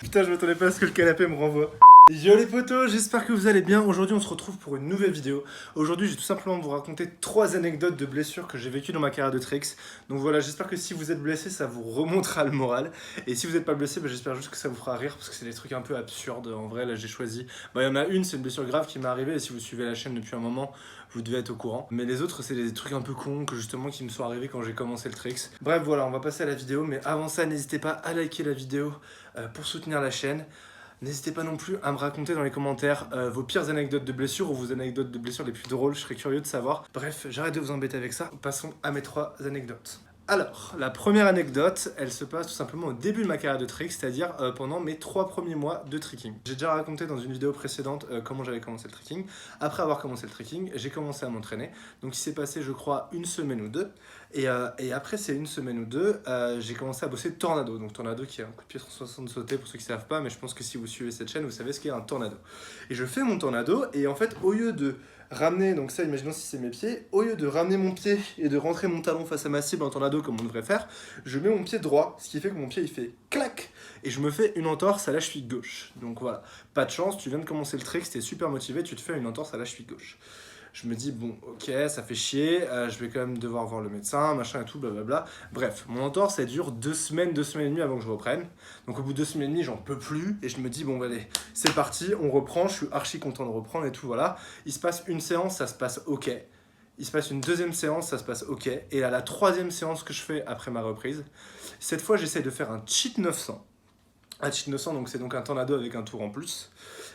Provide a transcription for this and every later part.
Putain, je m'attendais pas à ce que le canapé me renvoie. Yo les potos, j'espère que vous allez bien. Aujourd'hui on se retrouve pour une nouvelle vidéo. Aujourd'hui je vais tout simplement vous raconter 3 anecdotes de blessures que j'ai vécues dans ma carrière de tricks. Donc voilà, j'espère que si vous êtes blessé ça vous remontera le moral. Et si vous n'êtes pas blessé, j'espère juste que ça vous fera rire parce que c'est des trucs un peu absurdes. En vrai là j'ai choisi, il y en a une, c'est une blessure grave qui m'est arrivée. Et si vous suivez la chaîne depuis un moment, vous devez être au courant. Mais les autres c'est des trucs un peu cons que justement qui me sont arrivés quand j'ai commencé le tricks. Bref voilà, on va passer à la vidéo. Mais avant ça, n'hésitez pas à liker la vidéo pour soutenir la chaîne. N'hésitez pas non plus à me raconter dans les commentaires vos pires anecdotes de blessures ou vos anecdotes de blessures les plus drôles, je serais curieux de savoir. Bref, j'arrête de vous embêter avec ça, passons à mes 3 anecdotes. Alors, la première anecdote, elle se passe tout simplement au début de ma carrière de trick, c'est-à-dire pendant mes 3 premiers mois de tricking. J'ai déjà raconté dans une vidéo précédente comment j'avais commencé le tricking. Après avoir commencé le tricking, j'ai commencé à m'entraîner. Donc il s'est passé, je crois, une semaine ou deux. Et après ces une semaine ou deux, j'ai commencé à bosser Tornado. Donc Tornado qui est un coup de pied 360 sauté pour ceux qui ne savent pas, mais je pense que si vous suivez cette chaîne, vous savez ce qu'est un Tornado. Et je fais mon Tornado, et en fait, au lieu de ramener, donc ça, imaginons si c'est mes pieds, au lieu de ramener mon pied et de rentrer mon talon face à ma cible en Tornado comme on devrait faire, je mets mon pied droit, ce qui fait que mon pied il fait clac, et je me fais une entorse à la cheville gauche. Donc voilà, pas de chance, tu viens de commencer le trick, t'es super motivé, tu te fais une entorse à la cheville gauche. Je me dis, bon, ok, ça fait chier, je vais quand même devoir voir le médecin, machin et tout, blablabla. Bref, mon entorse, elle dure 2 semaines et demie avant que je reprenne. Donc au bout de 2 semaines et demie, j'en peux plus, et je me dis, bon, allez, c'est parti, on reprend, je suis archi content de reprendre et tout, voilà. Il se passe une séance, ça se passe ok. Il se passe une deuxième séance, ça se passe ok. Et à la 3e séance que je fais après ma reprise, cette fois, j'essaie de faire un cheat 900. Un cheat 900, donc c'est donc un tornado avec un tour en plus.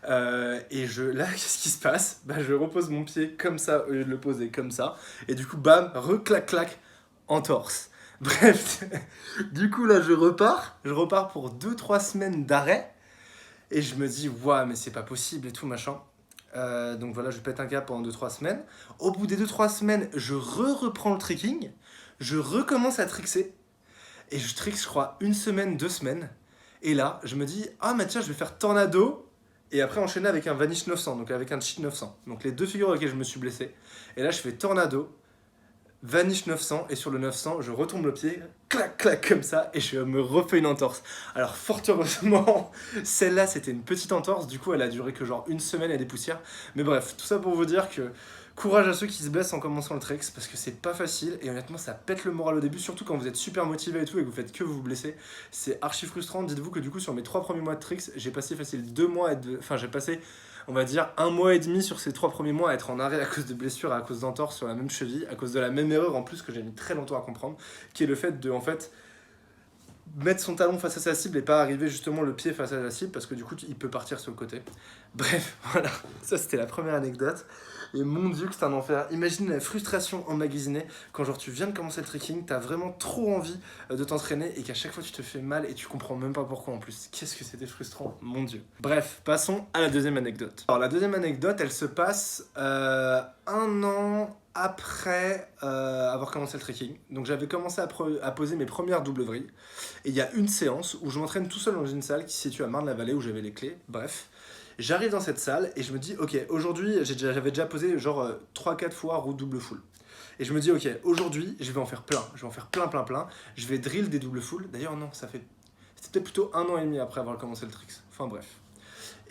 Et là, qu'est-ce qui se passe? Je repose mon pied comme ça au lieu de le poser comme ça. Et du coup, bam, reclac-clac, entorse. Bref, du coup, là, je repars pour 2-3 semaines d'arrêt. Et je me dis, ouah, mais c'est pas possible et tout, machin. Donc voilà, je pète un câble pendant 2-3 semaines. Au bout des 2-3 semaines, je reprends le tricking. Je recommence à trickser. Et je trick, je crois, 1 semaine, 2 semaines. Et là, je me dis, ah, mais tiens, je vais faire tornado. Et après, enchaîner avec un Vanish 900, donc avec un cheat 900. Donc les 2 figures auxquelles je me suis blessé. Et là, je fais tornado, Vanish 900, et sur le 900, je retombe le pied, clac, clac, comme ça, et je me refais une entorse. Alors, fort heureusement, celle-là, c'était une petite entorse. Du coup, elle a duré que genre 1 semaine et des poussières. Mais bref, tout ça pour vous dire que courage à ceux qui se blessent en commençant le tricks parce que c'est pas facile et honnêtement ça pète le moral au début, surtout quand vous êtes super motivé et tout et que vous faites que vous blesser. C'est archi frustrant. Dites-vous que du coup sur mes 3 premiers mois de tricks, j'ai passé facile 2 mois enfin j'ai passé on va dire 1 mois et demi sur ces 3 premiers mois à être en arrêt à cause de blessures, à cause d'entorses sur la même cheville, à cause de la même erreur en plus que j'ai mis très longtemps à comprendre, qui est le fait de en fait mettre son talon face à sa cible et pas arriver justement le pied face à la cible parce que du coup il peut partir sur le côté. Bref, voilà, ça c'était la première anecdote. Et mon dieu que c'est un enfer. Imagine la frustration emmagasinée quand genre tu viens de commencer le trekking, t'as vraiment trop envie de t'entraîner et qu'à chaque fois tu te fais mal et tu comprends même pas pourquoi en plus. Qu'est-ce que c'était frustrant, mon dieu. Bref, passons à la deuxième anecdote. Alors la deuxième anecdote, elle se passe 1 an après avoir commencé le trekking. Donc j'avais commencé à poser mes premières doubles vrilles. Et il y a une séance où je m'entraîne tout seul dans une salle qui se situe à Marne-la-Vallée où j'avais les clés. Bref. J'arrive dans cette salle et je me dis, ok, aujourd'hui, j'avais déjà posé genre 3-4 fois roue double full. Et je me dis, ok, aujourd'hui, je vais en faire plein. Je vais en faire plein, plein, plein. Je vais drill des double full. D'ailleurs, non, c'était peut-être plutôt 1 an et demi après avoir commencé le tricks. Enfin bref.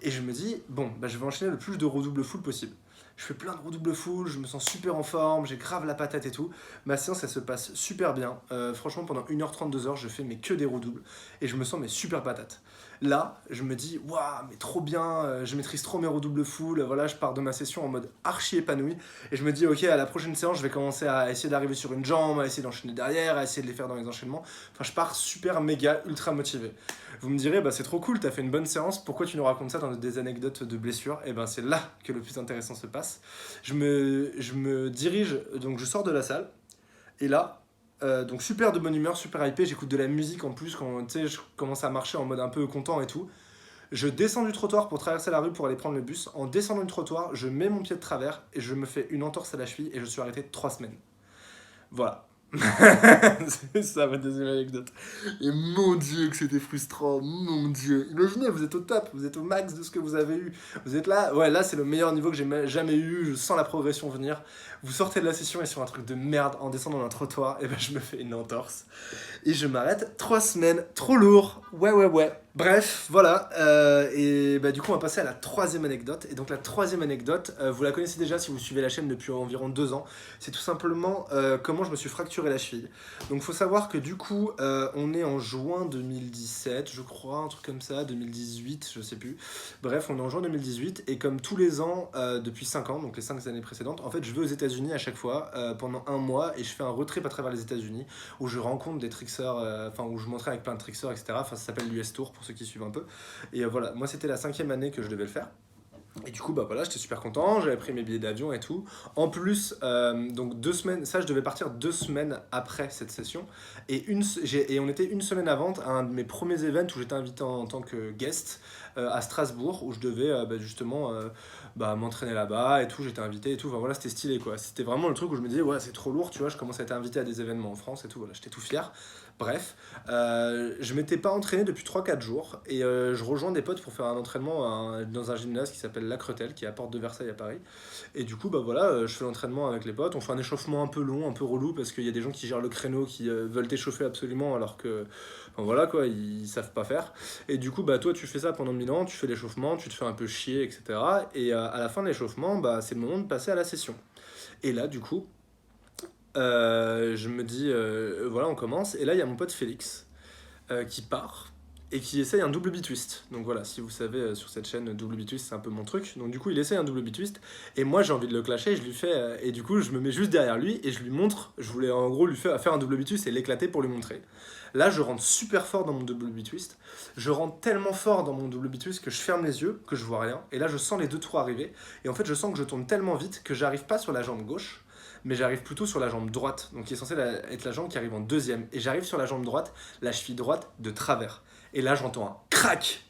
Et je me dis, bon, je vais enchaîner le plus de roue double full possible. Je fais plein de roue double full, je me sens super en forme, j'ai grave la patate et tout. Ma séance, elle se passe super bien. Franchement, pendant 1h30, 2h, je fais mais que des roues doubles. Et je me sens mais super patate. Là, je me dis, waouh, mais trop bien, je maîtrise trop mes roues double full. Voilà, je pars de ma session en mode archi épanoui. Et je me dis, ok, à la prochaine séance, je vais commencer à essayer d'arriver sur une jambe, à essayer d'enchaîner derrière, à essayer de les faire dans les enchaînements. Enfin, je pars super méga ultra motivé. Vous me direz, c'est trop cool, t'as fait une bonne séance, pourquoi tu nous racontes ça dans des anecdotes de blessures? Et c'est là que le plus intéressant se passe. Je me dirige, donc je sors de la salle, et là, donc super de bonne humeur, super hypé, j'écoute de la musique en plus, quand je commence à marcher en mode un peu content et tout. Je descends du trottoir pour traverser la rue pour aller prendre le bus. En descendant du trottoir, je mets mon pied de travers, et je me fais une entorse à la cheville, et je suis arrêté 3 semaines. Voilà. C'est ça ma deuxième anecdote. Et mon dieu que c'était frustrant, mon dieu. Imaginez, vous êtes au top, vous êtes au max de ce que vous avez eu. Vous êtes là, ouais là c'est le meilleur niveau que j'ai jamais eu, je sens la progression venir. Vous sortez de la session et sur un truc de merde, en descendant d'un trottoir, et ben je me fais une entorse. Et je m'arrête 3 semaines, trop lourd, ouais. Bref, voilà, et bah du coup on va passer à la troisième anecdote. Et donc la troisième anecdote, vous la connaissez déjà si vous suivez la chaîne depuis environ 2 ans. C'est tout simplement comment je me suis fracturé la cheville. Donc faut savoir que du coup on est en juin 2017, je crois, un truc comme ça, 2018, je sais plus. Bref, on est en juin 2018 et comme tous les ans depuis 5 ans, donc les 5 années précédentes, en fait je vais aux États-Unis à chaque fois pendant un mois et je fais un road trip à travers les États-Unis où je rencontre des trickseurs, où je m'entraîne avec plein de trickseurs, etc. Enfin, ça s'appelle l'US Tour pour ceux qui suivent un peu. Et voilà, moi c'était la 5e année que je devais le faire. Et du coup, bah voilà, j'étais super content, j'avais pris mes billets d'avion et tout. En plus, donc 2 semaines, ça je devais partir 2 semaines après cette session. Et on était une semaine avant à un de mes premiers events où j'étais invité en tant que guest à Strasbourg, où je devais justement m'entraîner là-bas et tout, j'étais invité et tout. Enfin voilà, c'était stylé quoi. C'était vraiment le truc où je me disais, ouais, c'est trop lourd, tu vois, je commence à être invité à des événements en France et tout, voilà, j'étais tout fier. Bref, je m'étais pas entraîné depuis 3 4 jours et je rejoins des potes pour faire un entraînement dans un gymnase qui s'appelle La Cretel, qui est à Porte de Versailles à Paris. Et du coup, bah voilà, je fais l'entraînement avec les potes. On fait un échauffement un peu long, un peu relou parce qu'il y a des gens qui gèrent le créneau qui veulent t'échauffer absolument alors que, enfin, voilà quoi, ils savent pas faire. Et du coup, bah toi, tu fais ça pendant 1000 ans, tu fais l'échauffement, tu te fais un peu chier, etc. Et à la fin de l'échauffement, bah c'est le moment de passer à la session. Et là, du coup, je me dis, voilà, on commence. Et là, il y a mon pote Félix qui part et qui essaye un double B-twist. Donc voilà, si vous savez, sur cette chaîne, double B-twist, c'est un peu mon truc. Donc du coup, il essaye un double B-twist et moi, j'ai envie de le clasher. Je lui fais, et du coup, je me mets juste derrière lui et je lui montre. Je voulais en gros lui faire un double B-twist et l'éclater pour lui montrer. Là, je rentre super fort dans mon double B-twist. Je rentre tellement fort dans mon double B-twist que je ferme les yeux, que je vois rien. Et là, je sens les deux trous arriver. Et en fait, je sens que je tourne tellement vite que j'arrive pas sur la jambe gauche, mais j'arrive plutôt sur la jambe droite, donc qui est censée être la jambe qui arrive en deuxième. Et j'arrive sur la jambe droite, la cheville droite de travers. Et là, j'entends un crac.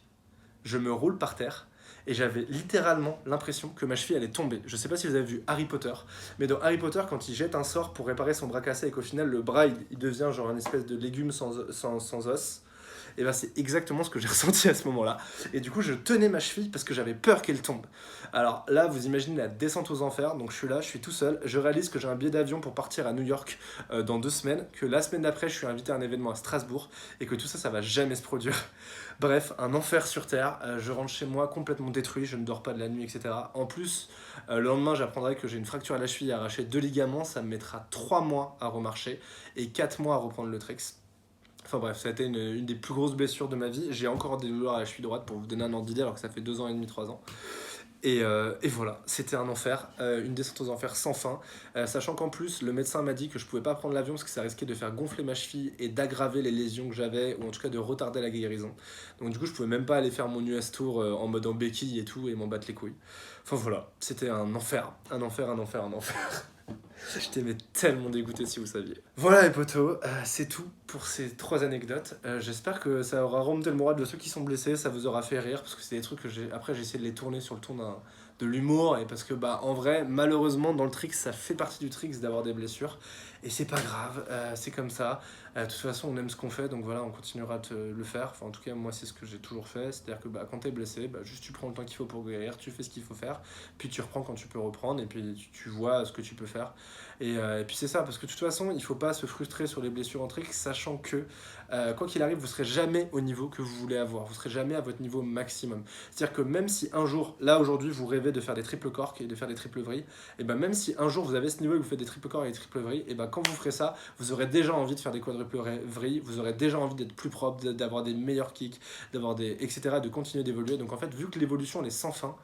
Je me roule par terre. Et j'avais littéralement l'impression que ma cheville allait tomber. Je sais pas si vous avez vu Harry Potter, mais dans Harry Potter, quand il jette un sort pour réparer son bras cassé et qu'au final le bras il devient genre une espèce de légume sans os, et ben c'est exactement ce que j'ai ressenti à ce moment-là. Et du coup, je tenais ma cheville parce que j'avais peur qu'elle tombe. Alors là, vous imaginez la descente aux enfers. Donc je suis là, je suis tout seul. Je réalise que j'ai un billet d'avion pour partir à New York dans 2 semaines. Que la semaine d'après, je suis invité à un événement à Strasbourg. Et que tout ça, ça va jamais se produire. Bref, un enfer sur Terre. Je rentre chez moi complètement détruit. Je ne dors pas de la nuit, etc. En plus, le lendemain, j'apprendrai que j'ai une fracture à la cheville, arraché 2 ligaments. Ça me mettra 3 mois à remarcher et 4 mois à reprendre le tricks. Enfin bref, ça a été une des plus grosses blessures de ma vie. J'ai encore des douleurs à la cheville droite pour vous donner un ordre d'idée alors que ça fait 2 ans et demi, 3 ans. Et voilà, c'était un enfer, une descente aux enfers sans fin, sachant qu'en plus le médecin m'a dit que je pouvais pas prendre l'avion parce que ça risquait de faire gonfler ma cheville et d'aggraver les lésions que j'avais, ou en tout cas de retarder la guérison. Donc du coup je pouvais même pas aller faire mon US Tour en mode en béquille et tout et m'en battre les couilles. Enfin voilà, c'était un enfer, un enfer, un enfer, un enfer. Je t'aimais tellement dégoûté si vous saviez. Voilà les potos, c'est tout pour ces 3 anecdotes. J'espère que ça aura remonté le moral de ceux qui sont blessés, ça vous aura fait rire, parce que c'est des trucs que après j'ai essayé de les tourner sur le ton de l'humour, et parce que en vrai, malheureusement dans le tricks, ça fait partie du tricks d'avoir des blessures, et c'est pas grave, c'est comme ça. De toute façon on aime ce qu'on fait, donc voilà, on continuera de le faire. Enfin en tout cas moi c'est ce que j'ai toujours fait, c'est-à-dire que quand t'es blessé, juste tu prends le temps qu'il faut pour guérir, tu fais ce qu'il faut faire, puis tu reprends quand tu peux reprendre, et puis tu vois ce que tu peux faire. Et puis c'est ça, parce que de toute façon, il faut pas se frustrer sur les blessures en tricks, sachant que quoi qu'il arrive, vous serez jamais au niveau que vous voulez avoir, vous serez jamais à votre niveau maximum. C'est-à-dire que même si un jour, là aujourd'hui, vous rêvez de faire des triple corks et de faire des triple vrilles, et même si un jour vous avez ce niveau et que vous faites des triple corks et des triple vrilles, et quand vous ferez ça, vous aurez déjà envie de faire des quadruple vrilles, vous aurez déjà envie d'être plus propre, d'avoir des meilleurs kicks, d'avoir des etc., de continuer d'évoluer. Donc en fait, vu que l'évolution elle est sans fin,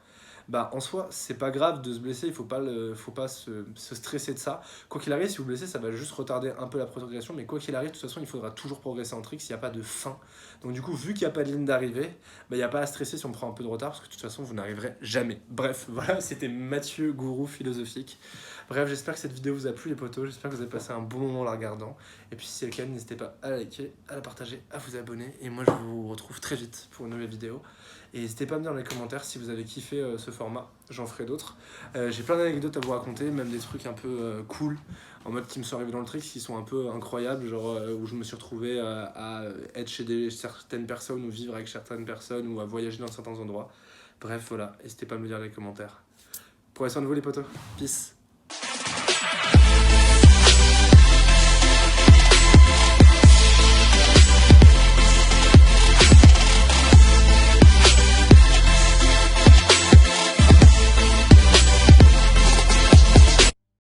en soi, c'est pas grave de se blesser, il faut pas se stresser de ça. Quoi qu'il arrive, si vous blessez, ça va juste retarder un peu la progression, mais quoi qu'il arrive, de toute façon, il faudra toujours progresser en tricks, il n'y a pas de fin. Donc du coup, vu qu'il n'y a pas de ligne d'arrivée, il n'y a pas à stresser si on prend un peu de retard, parce que de toute façon, vous n'arriverez jamais. Bref, voilà, c'était Mathieu, gourou philosophique. Bref, j'espère que cette vidéo vous a plu les potos, j'espère que vous avez passé un bon moment en la regardant. Et puis si c'est le cas, n'hésitez pas à la liker, à la partager, à vous abonner. Et moi, je vous retrouve très vite pour une nouvelle vidéo. Et n'hésitez pas à me dire dans les commentaires si vous avez kiffé ce format, j'en ferai d'autres. J'ai plein d'anecdotes à vous raconter, même des trucs un peu cool, en mode qui me sont arrivés dans le trick, qui sont un peu incroyables, genre où je me suis retrouvé à être chez certaines personnes, ou vivre avec certaines personnes, ou à voyager dans certains endroits. Bref, voilà, n'hésitez pas à me dire dans les commentaires. Prenez soin de vous les potos, peace.